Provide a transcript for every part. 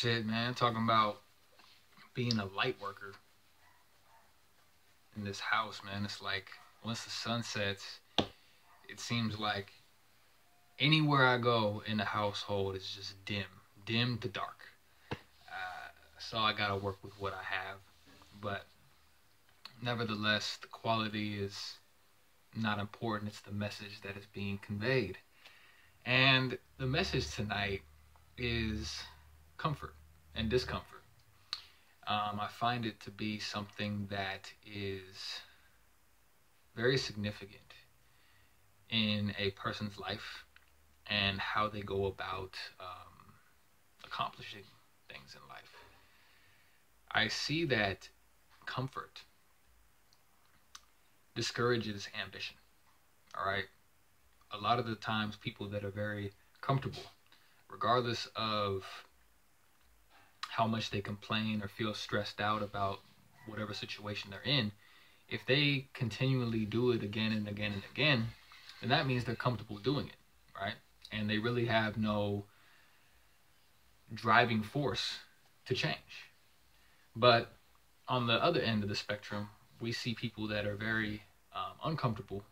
shit, man. Talking about being a light worker in this house, man. It's like once the sun sets, it seems like anywhere I go in the household is just dim to dark. So I gotta work with what I have, but nevertheless, the quality is not important. It's the message that is being conveyed, and the message tonight is comfort and discomfort. I find it to be something that is very significant in a person's life and how they go about accomplishing things in life. I see that comfort discourages ambition. All right. A lot of the times, people that are very comfortable, regardless of how much they complain or feel stressed out about whatever situation they're in, if they continually do it again and again and again, then that means they're comfortable doing it, right? And they really have no driving force to change. But on the other end of the spectrum, we see people that are very uncomfortable,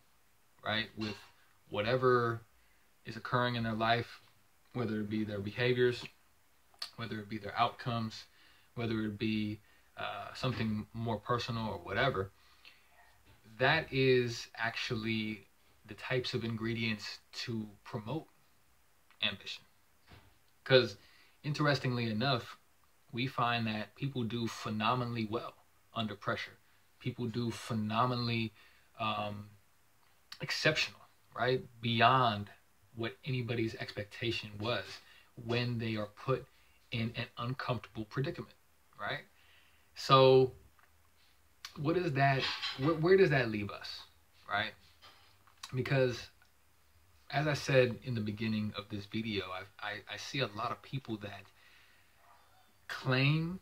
right, with whatever is occurring in their life, whether it be their behaviors, whether it be their outcomes, whether it be something more personal or whatever. That is actually the types of ingredients to promote ambition. Because interestingly enough, we find that people do phenomenally well under pressure. People do phenomenally exceptional, right? Beyond what anybody's expectation was when they are put in an uncomfortable predicament, right? So what is that? Where does that leave us, right? Because as I said in the beginning of this video, I see a lot of people that claim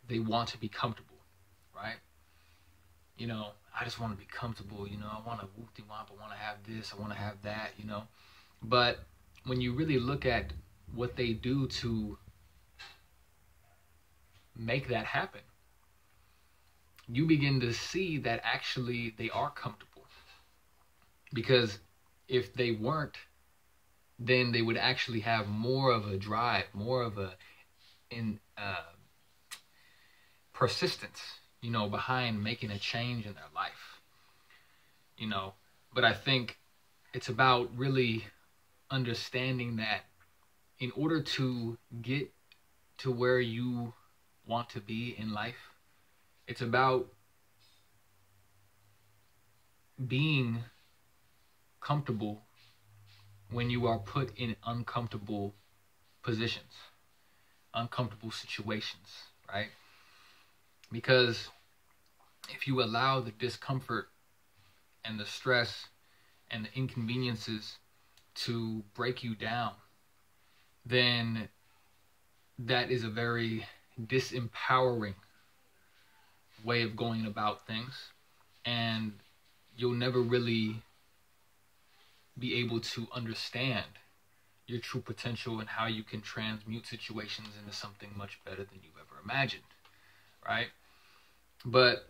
they want to be comfortable, right? You know, I just want to be comfortable, you know, I want to whoop-de-womp, I want to have this, I want to have that, you know. But when you really look at what they do to make that happen, you begin to see that actually they are comfortable. Because if they weren't, then they would actually have more of a drive, more of a persistence, you know, behind making a change in their life, you know. But I think it's about really understanding that in order to get to where you want to be in life, it's about being comfortable when you are put in uncomfortable positions, uncomfortable situations, right? Because if you allow the discomfort and the stress and the inconveniences to break you down, then that is a very disempowering way of going about things, and you'll never really be able to understand your true potential and how you can transmute situations into something much better than you've ever imagined, right? But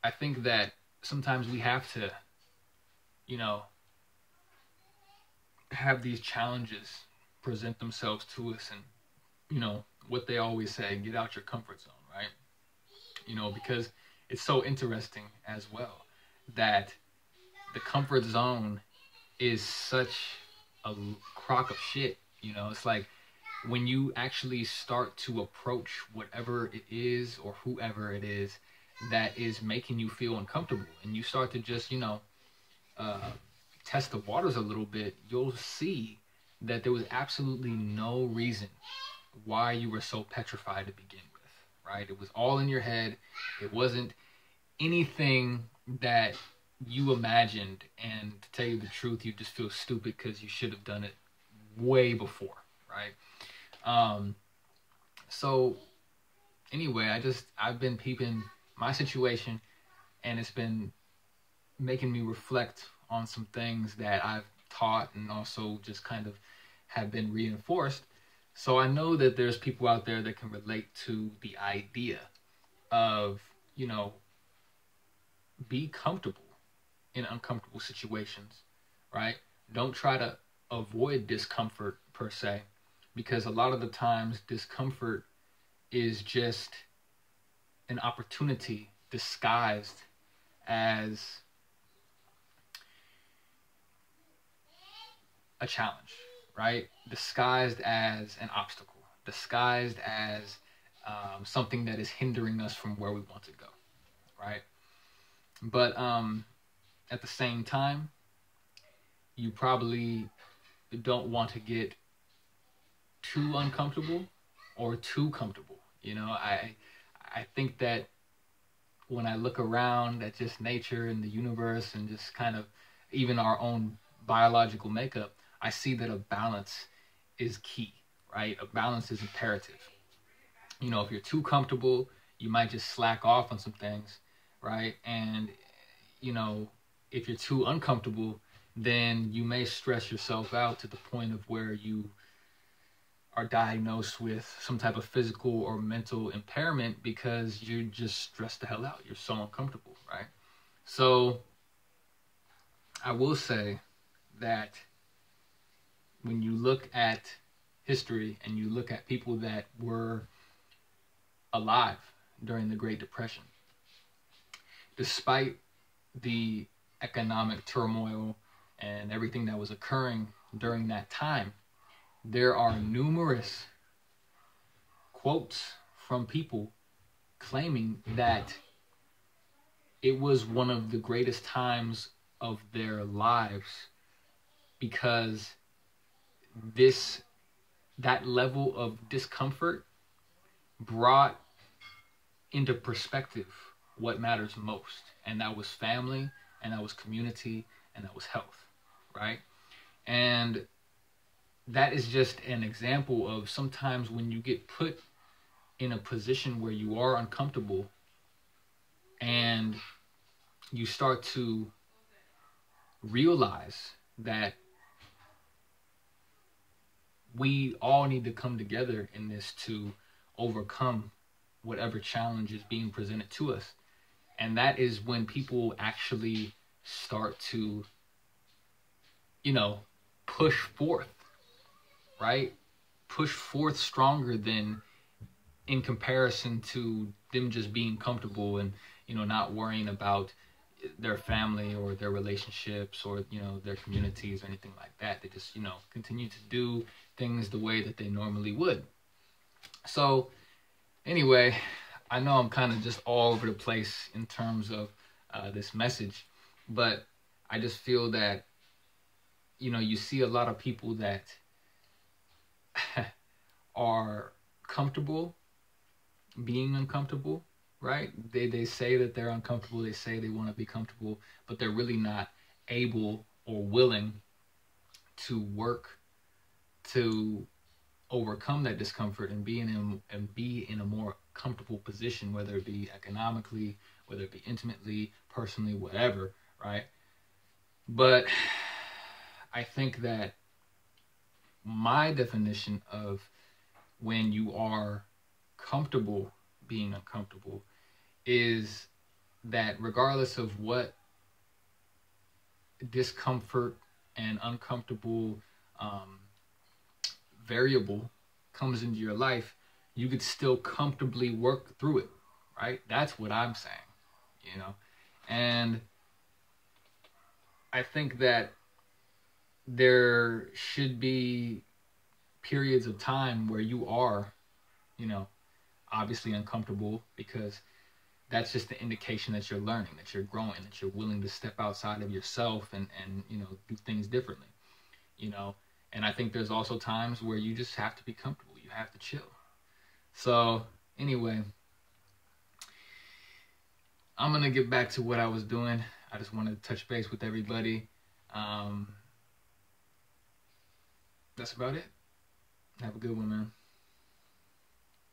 I think that sometimes we have to, you know, have these challenges present themselves to us, and, you know, what they always say, get out your comfort zone, right? You know, because it's so interesting as well that the comfort zone is such a crock of shit, you know. It's like when you actually start to approach whatever it is or whoever it is that is making you feel uncomfortable, and you start to just, you know, test the waters a little bit, you'll see that there was absolutely no reason why you were so petrified to begin with, right? It was all in your head. It wasn't anything that you imagined, and to tell you the truth, you just feel stupid because you should have done it way before, right? So anyway, I've been peeping my situation, and it's been making me reflect on some things that I've taught and also just kind of have been reinforced So I know that there's people out there that can relate to the idea of, be comfortable in uncomfortable situations, right? Don't try to avoid discomfort per se, because a lot of the times discomfort is just an opportunity disguised as a challenge, right? Disguised as an obstacle, disguised as something that is hindering us from where we want to go, right? But at the same time, you probably don't want to get too uncomfortable or too comfortable. I think that when I look around at just nature and the universe and just kind of even our own biological makeup, I see that a balance is key, right? A balance is imperative. If you're too comfortable, you might just slack off on some things, right? And, if you're too uncomfortable, then you may stress yourself out to the point of where you are diagnosed with some type of physical or mental impairment because you're just stressed the hell out. You're so uncomfortable, right? So I will say that when you look at history and you look at people that were alive during the Great Depression, despite the economic turmoil and everything that was occurring during that time, there are numerous quotes from people claiming that it was one of the greatest times of their lives because that level of discomfort brought into perspective what matters most, and that was family, and that was community, and that was health, right? And that is just an example of sometimes when you get put in a position where you are uncomfortable and you start to realize that we all need to come together in this to overcome whatever challenge is being presented to us. And that is when people actually start to, push forth, right? Push forth stronger than in comparison to them just being comfortable and, not worrying about their family or their relationships or, their communities or anything like that. They just, continue to do things the way that they normally would. So anyway, I know I'm kind of just all over the place in terms of this message, but I just feel that, you see a lot of people that are comfortable being uncomfortable, right? They say that they're uncomfortable. They say they want to be comfortable, but they're really not able or willing to work to overcome that discomfort and be in a more comfortable position, whether it be economically, whether it be intimately, personally, whatever, right? But I think that my definition of when you are comfortable being uncomfortable is that regardless of what discomfort and uncomfortable variable comes into your life, you could still comfortably work through it, right? That's what I'm saying, And I think that there should be periods of time where you are, obviously uncomfortable, because that's just the indication that you're learning, that you're growing, that you're willing to step outside of yourself and do things differently, And I think there's also times where you just have to be comfortable. You have to chill. So anyway, I'm going to get back to what I was doing. I just wanted to touch base with everybody. That's about it. Have a good one, man.